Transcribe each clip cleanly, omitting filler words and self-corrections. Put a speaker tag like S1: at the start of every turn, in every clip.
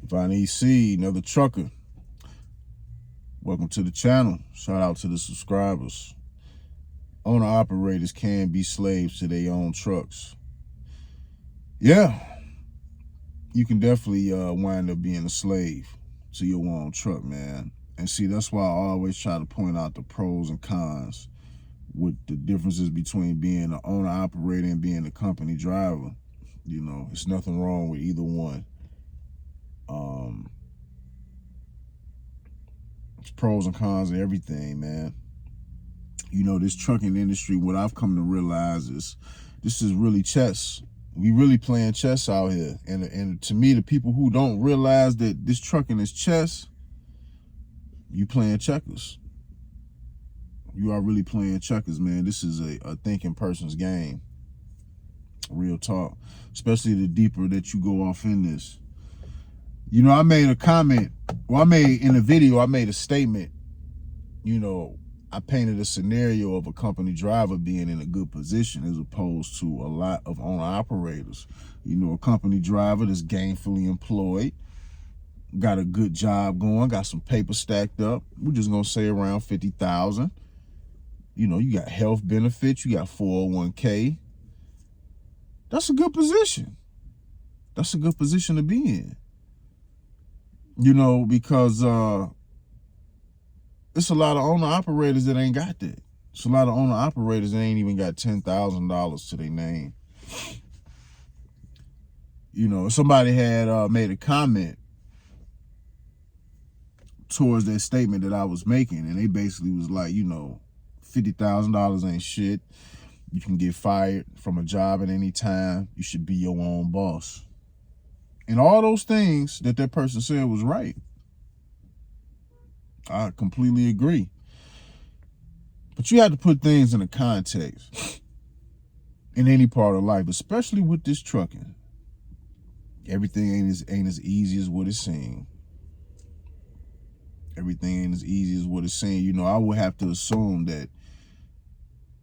S1: Von EC, another trucker. Welcome to the channel. Shout out to the subscribers. Owner operators can be slaves to their own trucks. Yeah, you can definitely wind up being a slave to your own truck, man. And see, that's why I always try to point out the pros and cons with the differences between being an owner operator and being a company driver. You know, it's nothing wrong with either one. It's pros and cons of everything, man. You know, this trucking industry, what I've come to realize is this is really chess. We really playing chess out here. And to me, the people who don't realize that this trucking is chess, you playing checkers. You are really playing checkers, man. This is a thinking person's game. Real talk. Especially the deeper that you go off in this. You know, I made a comment. Well, in the video, I made a statement. You know, I painted a scenario of a company driver being in a good position as opposed to a lot of owner operators. You know, a company driver that's gainfully employed, got a good job going, got some paper stacked up. We're just going to say around 50,000. You know, you got health benefits, you got 401k. That's a good position. That's a good position to be in. You know, because it's a lot of owner operators that ain't got that. It's a lot of owner operators that ain't even got $10,000 to their name. You know, somebody had made a comment towards that statement that I was making, and they basically was like, you know, $50,000 ain't shit. You can get fired from a job at any time. You should be your own boss. And all those things that person said was right. I completely agree. But you have to put things in a context in any part of life, especially with this trucking. Everything ain't as easy as what it's saying. Everything ain't as easy as what it's saying. You know, I would have to assume that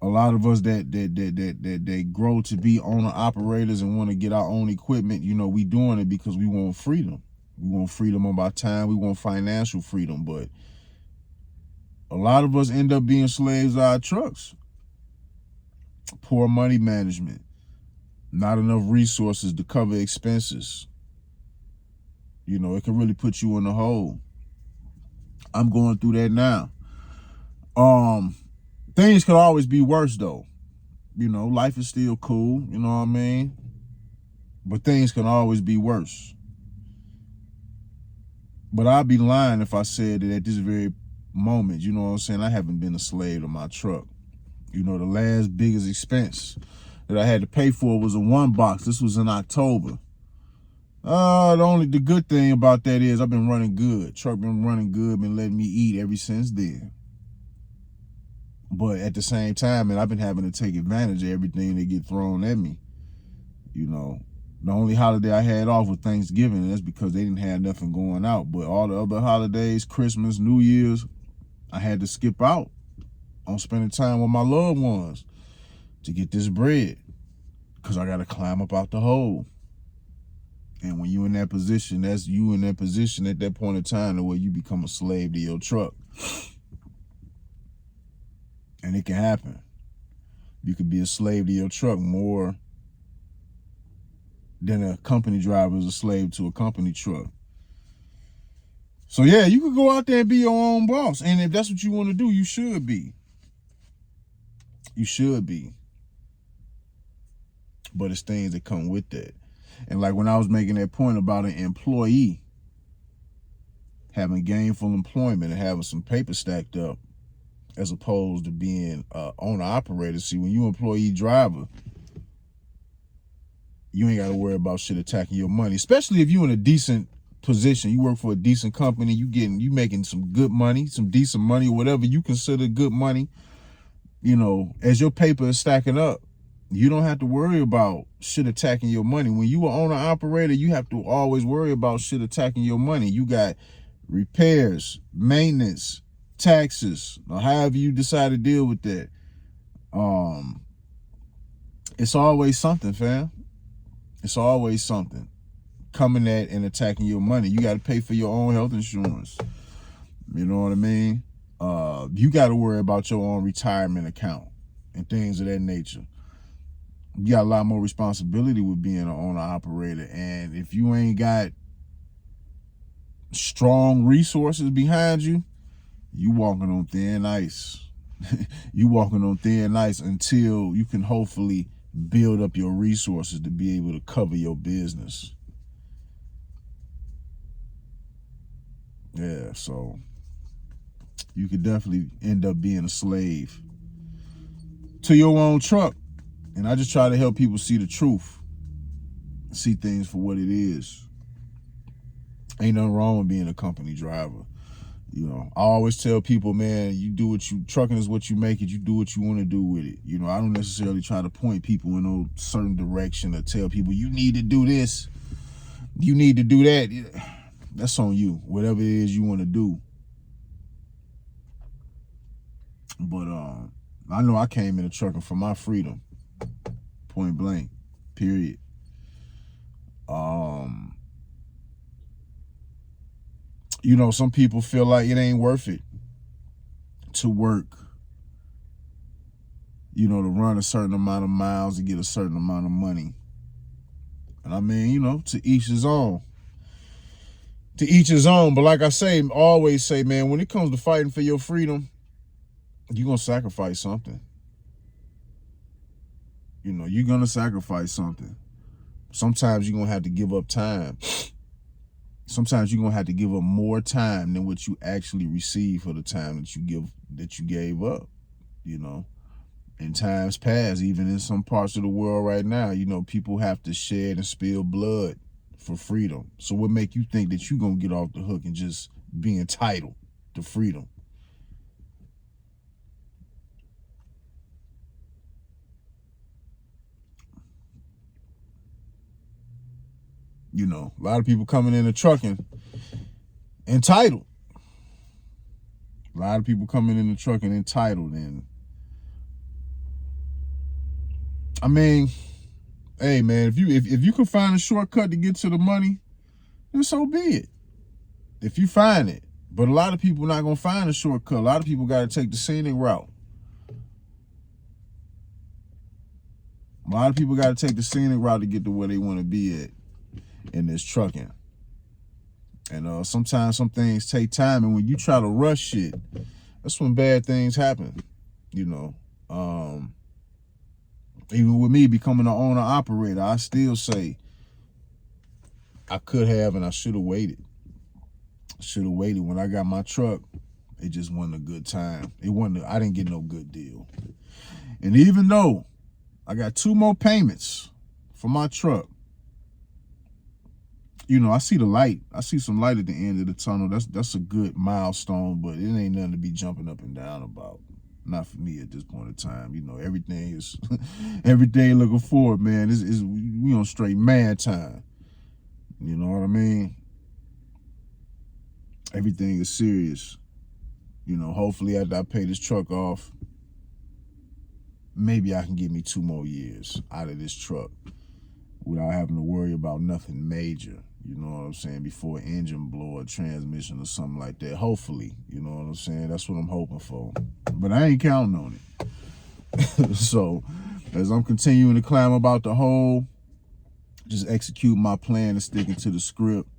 S1: a lot of us that grow to be owner operators and want to get our own equipment, you know, we doing it because we want freedom. We want freedom of our time. We want financial freedom. But a lot of us end up being slaves of our trucks. Poor money management. Not enough resources to cover expenses. You know, it can really put you in the hole. I'm going through that now. Things could always be worse, though. You know, life is still cool, you know what I mean? But things can always be worse. But I'd be lying if I said that at this very moment, you know what I'm saying, I haven't been a slave to my truck. You know, the last biggest expense that I had to pay for was a one box. This was in October. The good thing about that is I've been running good. Truck been running good, been letting me eat ever since then. But at the same time, man, I've been having to take advantage of everything that get thrown at me. You know, the only holiday I had off was Thanksgiving, and that's because they didn't have nothing going out. But all the other holidays, Christmas, New Year's, I had to skip out on spending time with my loved ones to get this bread because I got to climb up out the hole. And when you in that position, that's you in that position at that point in time to where you become a slave to your truck. And it can happen. You could be a slave to your truck more than a company driver is a slave to a company truck. So yeah, you could go out there and be your own boss. And if that's what you want to do, you should be. You should be. But it's things that come with that. And like when I was making that point about an employee having gainful employment and having some paper stacked up, as opposed to being owner operator. See, when you employee driver, you ain't got to worry about shit attacking your money, especially if you in a decent position. You work for a decent company, you making some good money, some decent money, or whatever you consider good money. You know, as your paper is stacking up, you don't have to worry about shit attacking your money. When you are owner operator, you have to always worry about shit attacking your money. You got repairs, maintenance, taxes, or however you decide to deal with that. It's always something, fam. It's always something. coming at and attacking your money. You got to pay for your own health insurance. You know what I mean? You got to worry about your own retirement account and things of that nature. You got a lot more responsibility with being an owner-operator. And if you ain't got strong resources behind you, you walking on thin ice. You walking on thin ice until you can hopefully build up your resources to be able to cover your business. Yeah, so you could definitely end up being a slave to your own truck. And I just try to help people see the truth, see things for what it is. Ain't nothing wrong with being a company driver. You know, I always tell people, man, you do what you, trucking is what you make it. You do what you want to do with it. You know, I don't necessarily try to point people in a certain direction or tell people, you need to do this, you need to do that. That's on you, whatever it is you want to do. But I know I came into trucking for my freedom, point blank, period. You know, some people feel like it ain't worth it to work, you know, to run a certain amount of miles to get a certain amount of money. And I mean, you know, to each his own. To each his own. But like I say, always say, man, when it comes to fighting for your freedom, you're going to sacrifice something. You know, you're going to sacrifice something. Sometimes you're going to have to give up time. Sometimes you're going to have to give up more time than what you actually receive for the time that you gave up, you know. In times past, even in some parts of the world right now, you know, people have to shed and spill blood for freedom. So what make you think that you're going to get off the hook and just be entitled to freedom? You know, a lot of people coming into trucking entitled. A lot of people coming into trucking entitled. And I mean, hey man, if you can find a shortcut to get to the money, then so be it. If you find it. But a lot of people not gonna find a shortcut. A lot of people gotta take the scenic route. A lot of people gotta take the scenic route to get to where they want to be at in this trucking. And sometimes some things take time, and when you try to rush shit, that's when bad things happen. You know, even with me becoming an owner operator, I still say I could have and I should have waited. Should have waited. When I got my truck, it just wasn't a good time. I didn't get no good deal. And even though I got 2 more payments for my truck, you know, I see the light. I see some light at the end of the tunnel. That's a good milestone, but it ain't nothing to be jumping up and down about. Not for me at this point in time. You know, everything is everything looking forward, man. We on straight man time. You know what I mean? Everything is serious. You know, hopefully after I pay this truck off, maybe I can get me 2 more years out of this truck without having to worry about nothing major. You know what I'm saying? Before an engine blow or transmission or something like that. Hopefully, you know what I'm saying? That's what I'm hoping for. But I ain't counting on it. So, as I'm continuing to climb about the hole, just execute my plan and sticking to the script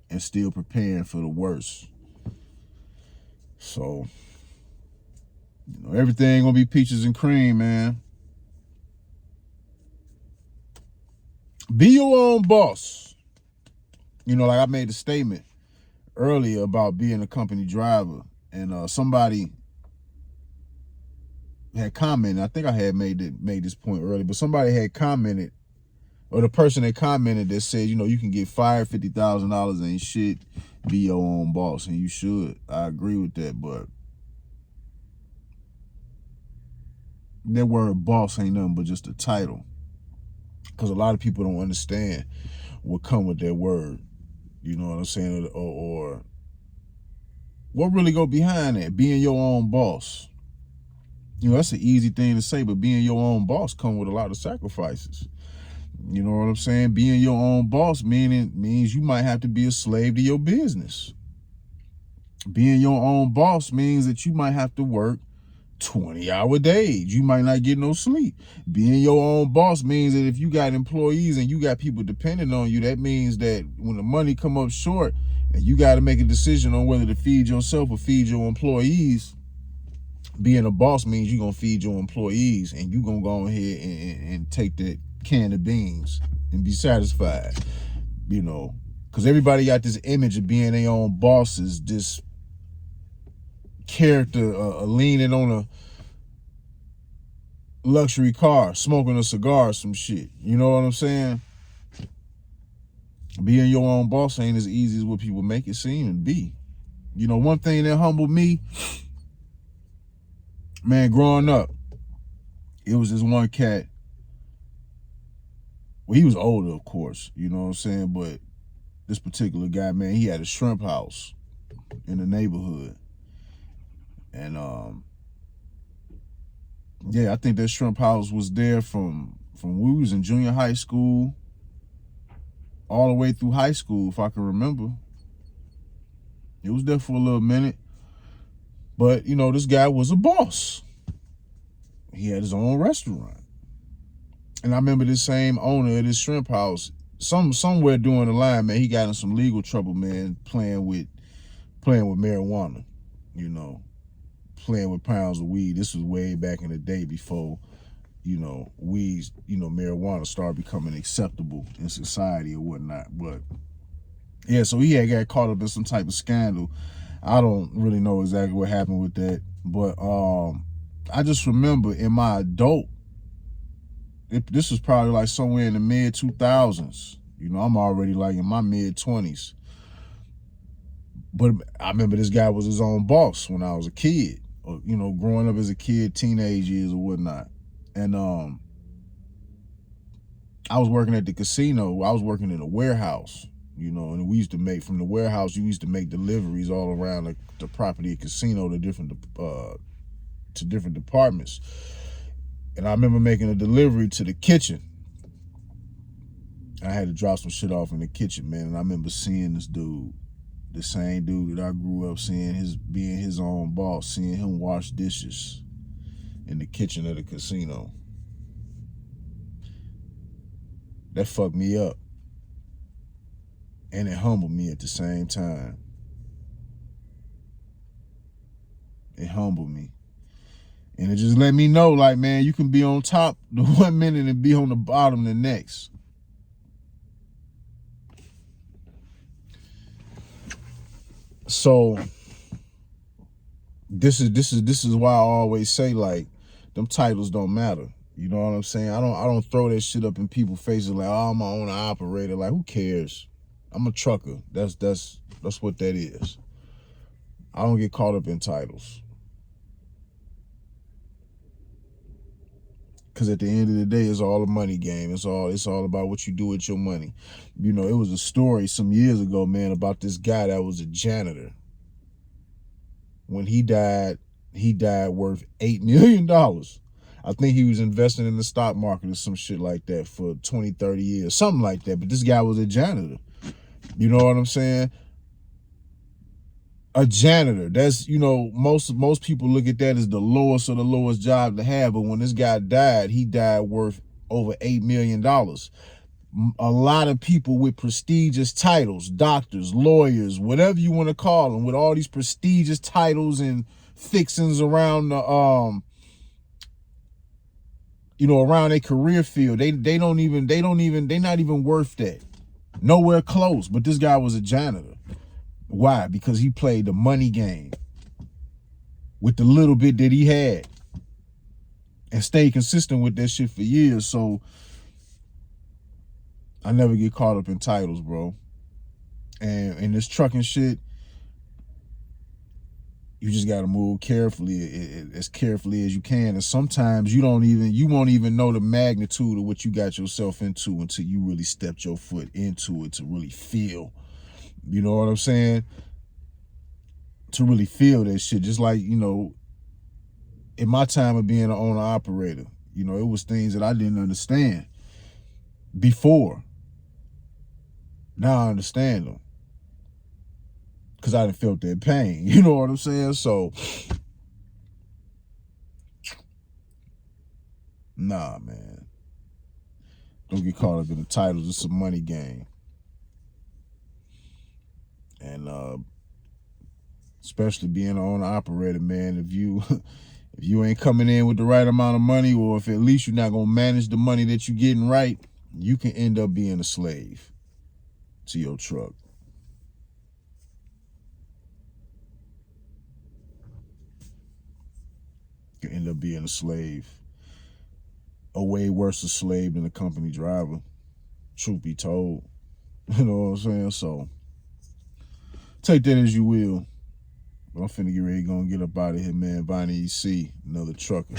S1: and still preparing for the worst. So, you know, everything gonna be peaches and cream, man. Be your own boss. You know, like I made a statement earlier about being a company driver, and somebody had commented. I think I had made this point earlier, but somebody had commented, or the person that commented that said, you know, you can get fired, $50,000 ain't shit. Be your own boss, and you should. I agree with that, but that word boss ain't nothing but just a title, because a lot of people don't understand what come with that word. You know what I'm saying? Or what really go behind that? Being your own boss. You know, that's an easy thing to say, but being your own boss come with a lot of sacrifices. You know what I'm saying? Being your own boss means you might have to be a slave to your business. Being your own boss means that you might have to work 20-hour days. You might not get no sleep. Being your own boss means that if you got employees and you got people depending on you, that means that when the money come up short and you got to make a decision on whether to feed yourself or feed your employees, being a boss means you're going to feed your employees and you're going to go ahead and take that can of beans and be satisfied, you know, because everybody got this image of being their own bosses, this character leaning on a luxury car, smoking a cigar or some shit. You know what I'm saying? Being your own boss ain't as easy as what people make it seem and be. You know, one thing that humbled me, man, growing up, it was this one cat. Well, he was older, of course, you know what I'm saying? But this particular guy, man, he had a shrimp house in the neighborhood. And yeah, I think that shrimp house was there from we was in junior high school all the way through high school, if I can remember. It was there for a little minute. But, you know, this guy was a boss. He had his own restaurant. And I remember this same owner of this shrimp house, somewhere during the line, man, he got in some legal trouble, man, playing with marijuana, you know, playing with pounds of weed. This was way back in the day before, you know, weed, you know, marijuana started becoming acceptable in society or whatnot. But yeah, so he had got caught up in some type of scandal. I don't really know exactly what happened with that, but I just remember in my adult, this was probably like somewhere in the mid 2000s. You know, I'm already like in my mid 20s. But I remember this guy was his own boss when I was a kid, or, you know, growing up as a kid, teenage years or whatnot. And I was working at the casino. I was working in a warehouse, you know, and we used to make, from the warehouse, you used to make deliveries all around the property of casino to different departments. And I remember making a delivery to the kitchen. I had to drop some shit off in the kitchen, man. And I remember seeing this dude, the same dude that I grew up seeing, being his own boss, seeing him wash dishes in the kitchen of the casino. That fucked me up. And it humbled me at the same time. It humbled me. And it just let me know, like, man, you can be on top the 1 minute and be on the bottom the next. So this is why I always say, like, them titles don't matter. You know what I'm saying? I don't throw that shit up in people's faces like, oh, I'm my owner operator. Like, who cares? I'm a trucker. That's what that is. I don't get caught up in titles. Because at the end of the day, it's all a money game. It's all about what you do with your money. You know, it was a story some years ago, man, about this guy that was a janitor. When he died worth $8 million. I think he was investing in the stock market or some shit like that for 20, 30 years, something like that. But this guy was a janitor. You know what I'm saying? A janitor, that's, you know, most people look at that as the lowest of the lowest job to have. But when this guy died, he died worth over $8 million. A lot of people with prestigious titles, doctors, lawyers, whatever you want to call them, with all these prestigious titles and fixings around the you know, around their career field, they're not even worth that. Nowhere close. But this guy was a janitor. Why? Because he played the money game with the little bit that he had and stayed consistent with that shit for years. So I never get caught up in titles, bro. And in this trucking shit, you just got to move carefully, as carefully as you can. And sometimes you won't even know the magnitude of what you got yourself into until you really stepped your foot into it to really feel. You know what I'm saying? To really feel that shit. Just like, you know, in my time of being an owner operator, you know, it was things that I didn't understand. before. Now I understand them. Because I done felt their pain. You know what I'm saying? So, nah, man. Don't get caught up in the titles. It's a money game. And especially being an owner-operator, man, if you ain't coming in with the right amount of money, or if at least you're not going to manage the money that you're getting right, you can end up being a slave to your truck. You can end up being a slave. A way worse a slave than a company driver, truth be told. You know what I'm saying? So, take that as you will. But I'm finna get ready, gonna get up out of here, man. Bonnie EC, another trucker.